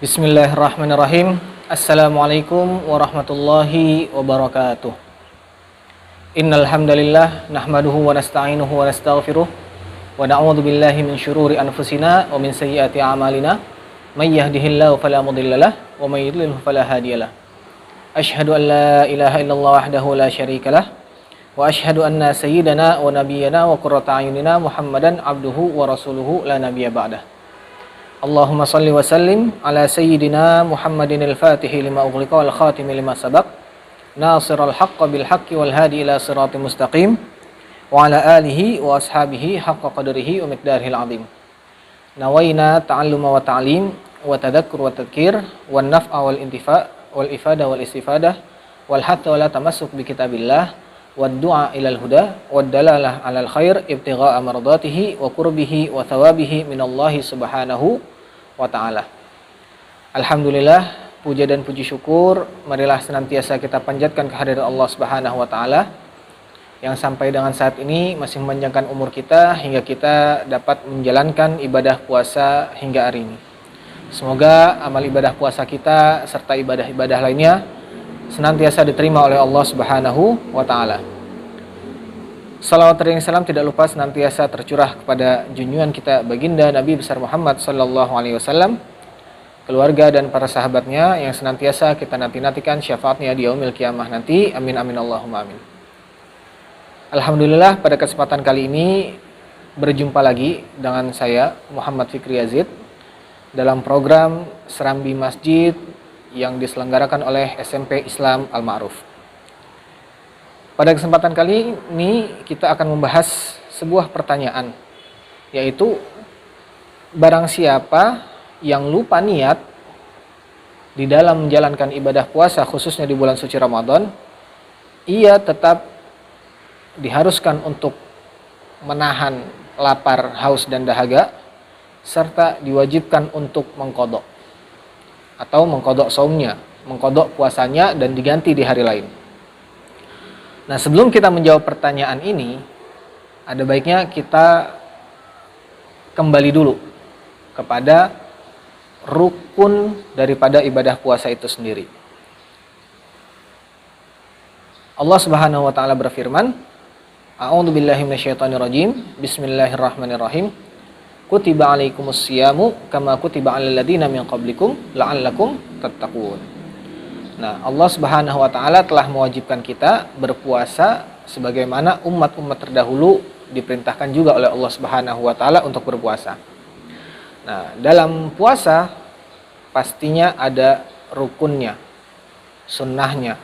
Bismillahirrahmanirrahim. Assalamualaikum warahmatullahi wabarakatuh. Innal hamdalillah nahmaduhu wa nasta'inuhu wa nastaghfiruh wa na'udzu billahi min syururi anfusina wa min sayyiati a'malina. May yahdihillahu fala mudhillalah wa may yudlilhu fala hadiyalah. Asyhadu an la ilaha illallah wahdahu la syarikalah wa asyhadu anna sayyidana wa nabiyyana wa qurrata a'yunina Muhammadan abduhu wa rasuluhu la nabiyya ba'dah. Allahumma salli wa sallim ala sayyidina Muhammadin al-fatihi lima ughliqa wal khatimi lima sabaq nasirul haqqa bil haqqi wal hadi ila siratim mustaqim wa ala alihi wa ashabihi haqqa qadrihi wa miqdarihil azim. Nawaina ta'alluma wa ta'lim wa tadhakkur wa tadhkir wan naf'a wal intifa' wal ifada wal istifadah wal hatta wala tamassuk bi kitabillah wad du'a ilal huda wad dalalah alal khair ibtigha'a mardatihi wa qurbihi wa thawabihi minallahi subhanahu wa ta'ala. Alhamdulillah, puja dan puji syukur marilah senantiasa kita panjatkan kehadirat Allah Subhanahu wa ta'ala yang sampai dengan saat ini masih memanjangkan umur kita hingga kita dapat menjalankan ibadah puasa hingga hari ini. Semoga amal ibadah puasa kita serta ibadah-ibadah lainnya senantiasa diterima oleh Allah Subhanahu wa ta'ala. Salawat dan salam tidak lupa senantiasa tercurah kepada junjungan kita baginda Nabi besar Muhammad sallallahu alaihi wasallam, keluarga dan para sahabatnya yang senantiasa kita nanti-nantikan syafaatnya di yaumil kiamah nanti. Amin amin Allahumma amin. Alhamdulillah, pada kesempatan kali ini berjumpa lagi dengan saya Muhammad Fikri Yazid dalam program Serambi Masjid yang diselenggarakan oleh SMP Islam Al-Ma'ruf. Pada kesempatan kali ini kita akan membahas sebuah pertanyaan, yaitu barang siapa yang lupa niat di dalam menjalankan ibadah puasa khususnya di bulan suci Ramadan, ia tetap diharuskan untuk menahan lapar, haus dan dahaga serta diwajibkan untuk mengqadha atau mengqadha shaumnya, mengqadha puasanya dan diganti di hari lain. Nah, sebelum kita menjawab pertanyaan ini, ada baiknya kita kembali dulu kepada rukun daripada ibadah puasa itu sendiri. Allah Subhanahu wa taala berfirman, A'udzu billahi minasyaitonir rajim. Bismillahirrahmanirrahim. Kutiba 'alaikumus syiyamu kama kutiba 'alal ladzina min qablikum la'allakum tattaqun. Nah, Allah Subhanahu wa taala telah mewajibkan kita berpuasa sebagaimana umat-umat terdahulu diperintahkan juga oleh Allah Subhanahu wa taala untuk berpuasa. Nah, dalam puasa pastinya ada rukunnya, sunnahnya,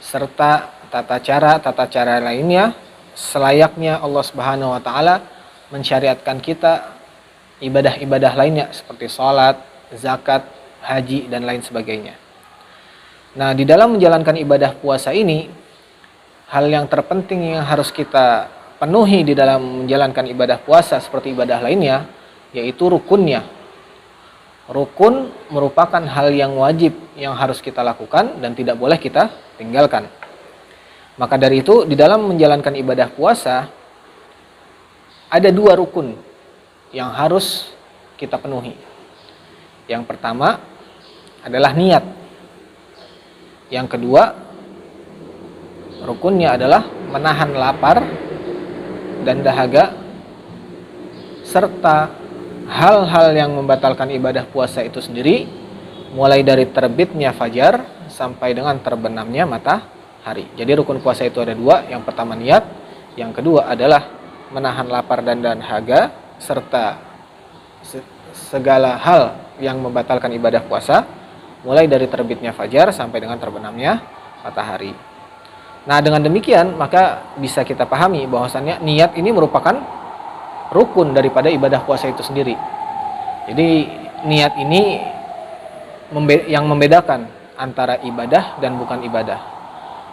serta tata cara lainnya selayaknya Allah Subhanahu wa taala mensyariatkan kita ibadah-ibadah lainnya seperti salat, zakat, haji dan lain sebagainya. Nah, di dalam menjalankan ibadah puasa ini, hal yang terpenting yang harus kita penuhi di dalam menjalankan ibadah puasa seperti ibadah lainnya, yaitu rukunnya. Rukun merupakan hal yang wajib yang harus kita lakukan dan tidak boleh kita tinggalkan. Maka dari itu, di dalam menjalankan ibadah puasa, ada dua rukun yang harus kita penuhi. Yang pertama adalah niat. Yang kedua, rukunnya adalah menahan lapar dan dahaga serta hal-hal yang membatalkan ibadah puasa itu sendiri, mulai dari terbitnya fajar sampai dengan terbenamnya matahari. Jadi rukun puasa itu ada dua, yang pertama niat, yang kedua adalah menahan lapar dan dahaga serta segala hal yang membatalkan ibadah puasa, mulai dari terbitnya fajar sampai dengan terbenamnya matahari. Nah, dengan demikian maka bisa kita pahami bahwasannya niat ini merupakan rukun daripada ibadah puasa itu sendiri. Jadi niat ini yang membedakan antara ibadah dan bukan ibadah.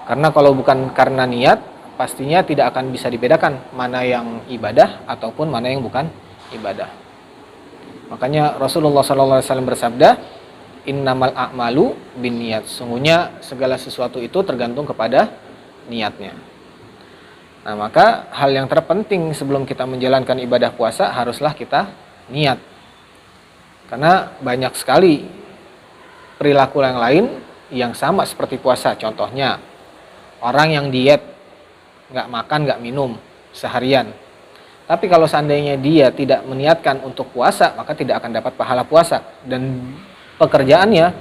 Karena kalau bukan karena niat, pastinya tidak akan bisa dibedakan mana yang ibadah ataupun mana yang bukan ibadah. Makanya Rasulullah SAW bersabda, Innamal a'malu binniyat. Sungguhnya segala sesuatu itu tergantung kepada niatnya. Nah, maka hal yang terpenting sebelum kita menjalankan ibadah puasa haruslah kita niat. Karena banyak sekali perilaku yang lain yang sama seperti puasa. Contohnya, orang yang diet, nggak makan, nggak minum seharian. Tapi kalau seandainya dia tidak meniatkan untuk puasa, maka tidak akan dapat pahala puasa. Dan pekerjaannya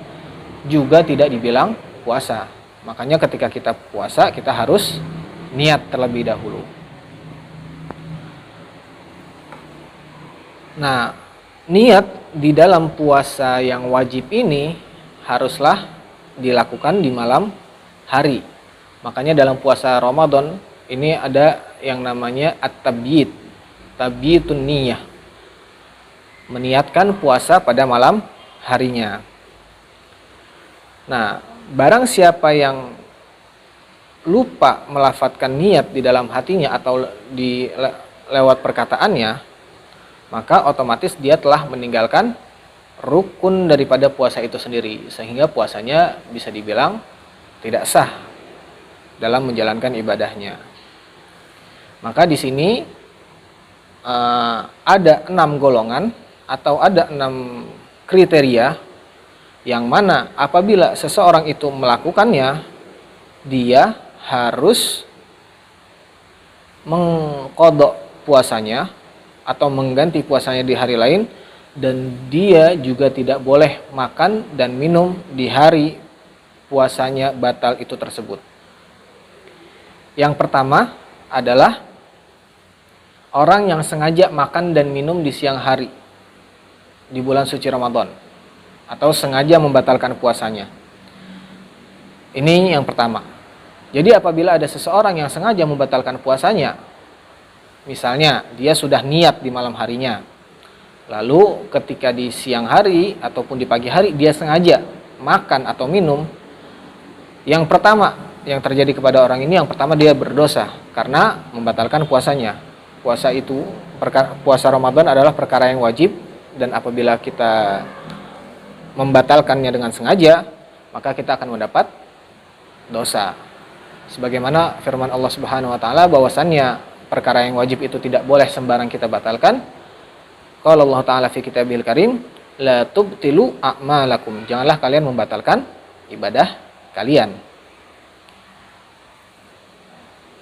juga tidak dibilang puasa. Makanya ketika kita puasa, kita harus niat terlebih dahulu. Nah, niat di dalam puasa yang wajib ini haruslah dilakukan di malam hari. Makanya dalam puasa Ramadan ini ada yang namanya at-tabyid, tabyitun niyah, meniatkan puasa pada malam harinya. Nah, barang siapa yang lupa melafadzkan niat di dalam hatinya atau lewat perkataannya, maka otomatis dia telah meninggalkan rukun daripada puasa itu sendiri, sehingga puasanya bisa dibilang tidak sah dalam menjalankan ibadahnya. Maka di sini ada 6 golongan atau ada 6 kriteria yang mana apabila seseorang itu melakukannya, dia harus mengqadha puasanya atau mengganti puasanya di hari lain, dan dia juga tidak boleh makan dan minum di hari puasanya batal itu tersebut. Yang pertama adalah orang yang sengaja makan dan minum di siang hari di bulan suci Ramadan atau sengaja membatalkan puasanya. Ini yang pertama. Jadi apabila ada seseorang yang sengaja membatalkan puasanya, misalnya dia sudah niat di malam harinya, lalu ketika di siang hari ataupun di pagi hari dia sengaja makan atau minum, yang pertama yang terjadi kepada orang ini, yang pertama dia berdosa karena membatalkan puasanya. Puasa Ramadan adalah perkara yang wajib, dan apabila kita membatalkannya dengan sengaja, maka kita akan mendapat dosa. Sebagaimana firman Allah Subhanahu wa taala bahwasannya perkara yang wajib itu tidak boleh sembarang kita batalkan. Qala Allah taala fi kitabil karim, la tubtilu a'malakum. Janganlah kalian membatalkan ibadah kalian.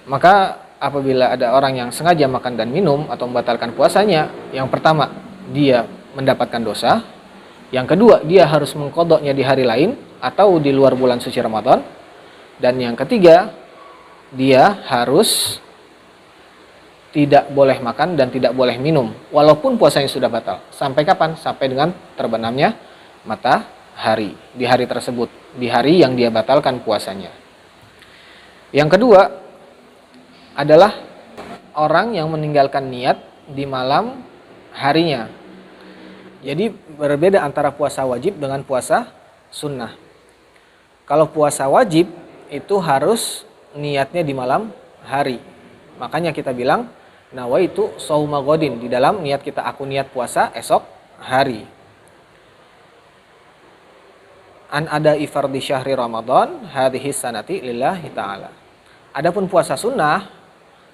Maka apabila ada orang yang sengaja makan dan minum atau membatalkan puasanya, yang pertama dia mendapatkan dosa, yang kedua dia harus mengqadhanya di hari lain atau di luar bulan suci Ramadan, dan yang ketiga dia harus tidak boleh makan dan tidak boleh minum walaupun puasanya sudah batal. Sampai kapan? Sampai dengan terbenamnya matahari di hari tersebut, di hari yang dia batalkan puasanya. Yang kedua adalah orang yang meninggalkan niat di malam harinya. Jadi berbeda antara puasa wajib dengan puasa sunnah. Kalau puasa wajib itu harus niatnya di malam hari. Makanya kita bilang nawaitu shauma ghadin, di dalam niat kita aku niat puasa esok hari. An ada fardhi syahri Ramadan hadhihi sanati lillahi ta'ala. Adapun puasa sunnah,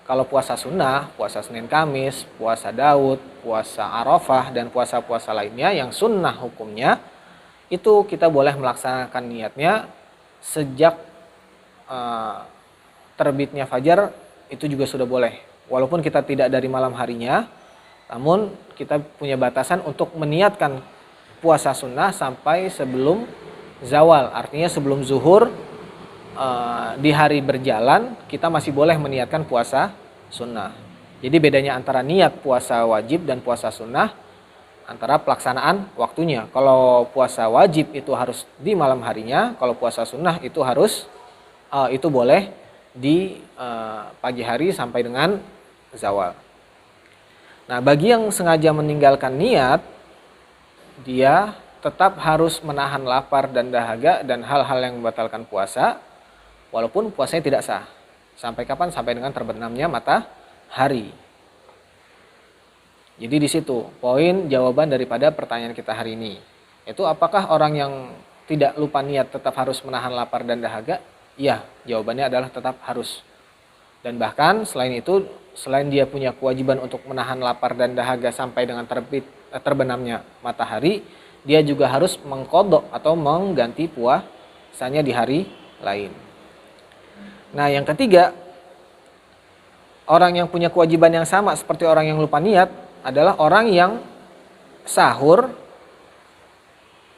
kalau puasa sunnah, puasa Senin Kamis, puasa Daud, puasa Arafah, dan puasa-puasa lainnya yang sunnah hukumnya, itu kita boleh melaksanakan niatnya sejak terbitnya fajar, itu juga sudah boleh. Walaupun kita tidak dari malam harinya, namun kita punya batasan untuk meniatkan puasa sunnah sampai sebelum zawal. Artinya sebelum zuhur, di hari berjalan kita masih boleh meniatkan puasa sunnah. Jadi bedanya antara niat puasa wajib dan puasa sunnah antara pelaksanaan waktunya. Kalau puasa wajib itu harus di malam harinya, kalau puasa sunnah itu harus itu boleh di pagi hari sampai dengan zawal. Nah, bagi yang sengaja meninggalkan niat, dia tetap harus menahan lapar dan dahaga dan hal-hal yang membatalkan puasa, walaupun puasanya tidak sah. Sampai kapan? Sampai dengan terbenamnya matahari. Jadi di situ poin jawaban daripada pertanyaan kita hari ini. Itu apakah orang yang tidak lupa niat tetap harus menahan lapar dan dahaga? Iya, jawabannya adalah tetap harus. Dan bahkan selain itu, selain dia punya kewajiban untuk menahan lapar dan dahaga sampai dengan terbenamnya matahari, dia juga harus mengqadha atau mengganti puasanya di hari lain. Nah, yang ketiga, orang yang punya kewajiban yang sama seperti orang yang lupa niat adalah orang yang sahur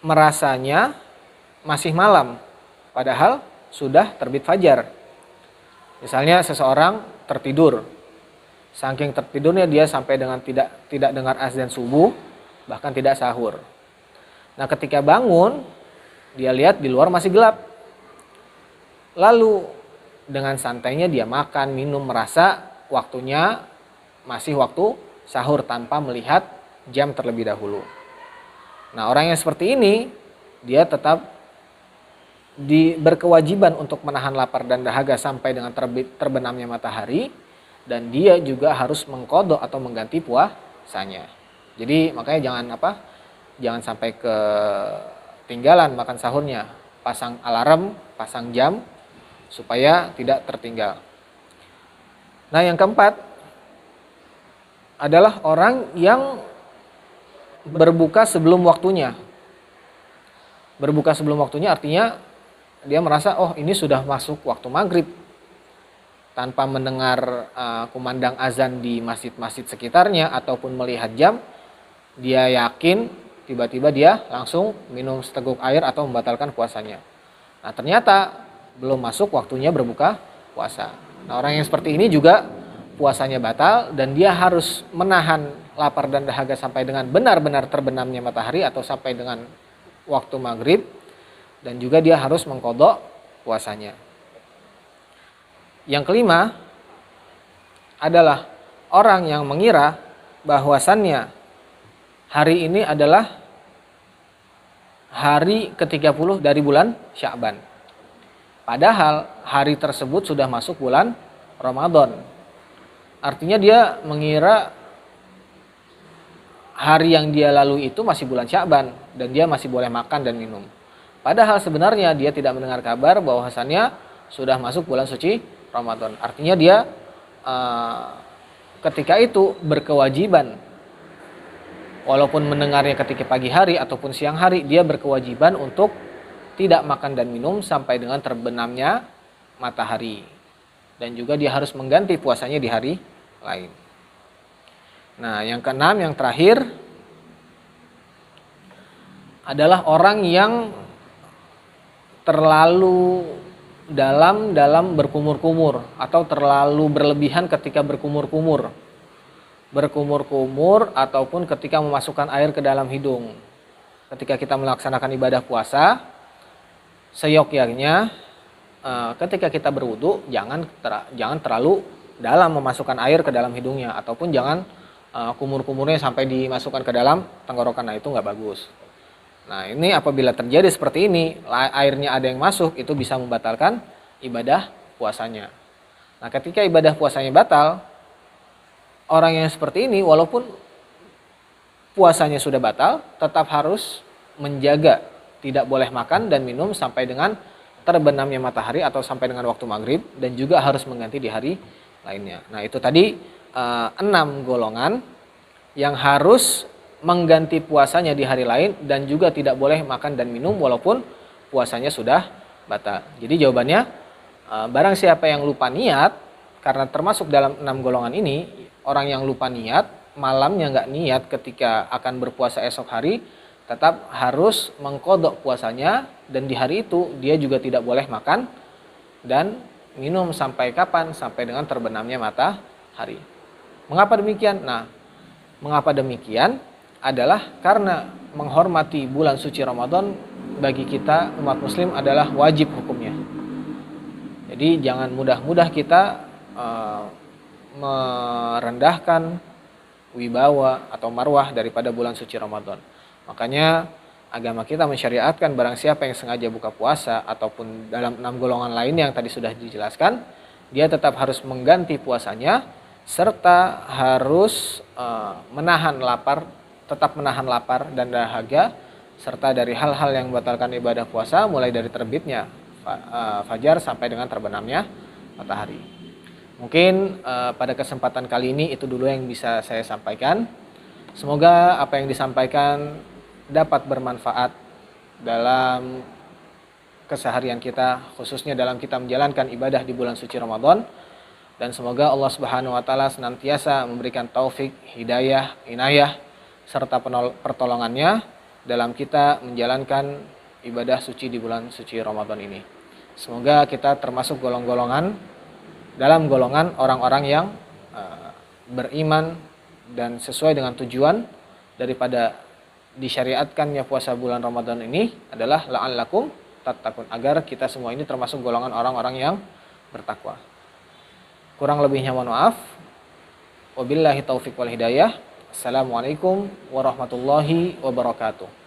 merasanya masih malam, padahal sudah terbit fajar. Misalnya seseorang tertidur, saking tertidurnya dia sampai dengan tidak dengar azan subuh, bahkan tidak sahur. Nah, ketika bangun, dia lihat di luar masih gelap. Lalu dengan santainya dia makan, minum, merasa waktunya masih waktu sahur tanpa melihat jam terlebih dahulu. Nah, orang yang seperti ini, dia tetap berkewajiban untuk menahan lapar dan dahaga sampai dengan terbenamnya matahari, dan dia juga harus mengqadha atau mengganti puasanya. Jadi makanya jangan sampai ketinggalan makan sahurnya. Pasang alarm, pasang jam supaya tidak tertinggal. Nah, yang keempat adalah orang yang berbuka sebelum waktunya. Berbuka sebelum waktunya artinya dia merasa, oh ini sudah masuk waktu maghrib. Tanpa mendengar kumandang azan di masjid-masjid sekitarnya ataupun melihat jam, dia yakin tiba-tiba dia langsung minum seteguk air atau membatalkan puasanya. Nah, ternyata belum masuk waktunya berbuka puasa. Nah, orang yang seperti ini juga puasanya batal dan dia harus menahan lapar dan dahaga sampai dengan benar-benar terbenamnya matahari atau sampai dengan waktu maghrib, dan juga dia harus mengqadha puasanya. Yang kelima adalah orang yang mengira bahwasannya hari ini adalah hari ke-30 dari bulan Sya'ban. Padahal hari tersebut sudah masuk bulan Ramadan. Artinya dia mengira hari yang dia lalui itu masih bulan Sya'ban dan dia masih boleh makan dan minum. Padahal sebenarnya dia tidak mendengar kabar bahwasannya sudah masuk bulan suci Ramadan. Artinya dia ketika itu berkewajiban, walaupun mendengarnya ketika pagi hari ataupun siang hari, dia berkewajiban untuk tidak makan dan minum sampai dengan terbenamnya matahari. Dan juga dia harus mengganti puasanya di hari lain. Nah, yang keenam, yang terakhir adalah orang yang terlalu dalam berkumur-kumur atau terlalu berlebihan ketika berkumur-kumur ataupun ketika memasukkan air ke dalam hidung. Ketika kita melaksanakan ibadah puasa, seyogyanya ketika kita berwudu jangan terlalu dalam memasukkan air ke dalam hidungnya, ataupun jangan kumur-kumurnya sampai dimasukkan ke dalam tenggorokan. Nah, itu nggak bagus. Nah, ini apabila terjadi seperti ini, airnya ada yang masuk, itu bisa membatalkan ibadah puasanya. Nah, ketika ibadah puasanya batal, orang yang seperti ini walaupun puasanya sudah batal, tetap harus menjaga tidak boleh makan dan minum sampai dengan terbenamnya matahari atau sampai dengan waktu maghrib, dan juga harus mengganti di hari lainnya. Nah, itu tadi 6 golongan yang harus mengganti puasanya di hari lain dan juga tidak boleh makan dan minum walaupun puasanya sudah batal. Jadi jawabannya, barang siapa yang lupa niat, karena termasuk dalam 6 golongan ini, orang yang lupa niat, malamnya nggak niat ketika akan berpuasa esok hari, tetap harus mengqadha puasanya, dan di hari itu dia juga tidak boleh makan dan minum sampai kapan? Sampai dengan terbenamnya matahari. Mengapa demikian? Nah, mengapa demikian adalah karena menghormati bulan suci Ramadan bagi kita umat muslim adalah wajib hukumnya. Jadi jangan mudah-mudah kita merendahkan wibawa atau marwah daripada bulan suci Ramadan. Makanya agama kita mensyariatkan barang siapa yang sengaja buka puasa ataupun dalam 6 golongan lain yang tadi sudah dijelaskan, dia tetap harus mengganti puasanya serta harus tetap menahan lapar dan dahaga, serta dari hal-hal yang membatalkan ibadah puasa mulai dari terbitnya fajar sampai dengan terbenamnya matahari. Mungkin pada kesempatan kali ini itu dulu yang bisa saya sampaikan. Semoga apa yang disampaikan dapat bermanfaat dalam keseharian kita, khususnya dalam kita menjalankan ibadah di bulan suci Ramadan. Dan semoga Allah Subhanahu wa taala senantiasa memberikan taufik, hidayah, inayah serta pertolongannya dalam kita menjalankan ibadah suci di bulan suci Ramadan ini. Semoga kita termasuk dalam golongan orang-orang yang beriman dan sesuai dengan tujuan daripada disyariatkannya puasa bulan Ramadan ini adalah la'allakum tattaqun, agar kita semua ini termasuk golongan orang-orang yang bertakwa. Kurang lebihnya mohon maaf. Wabillahi taufiq wal hidayah. Assalamualaikum warahmatullahi wabarakatuh.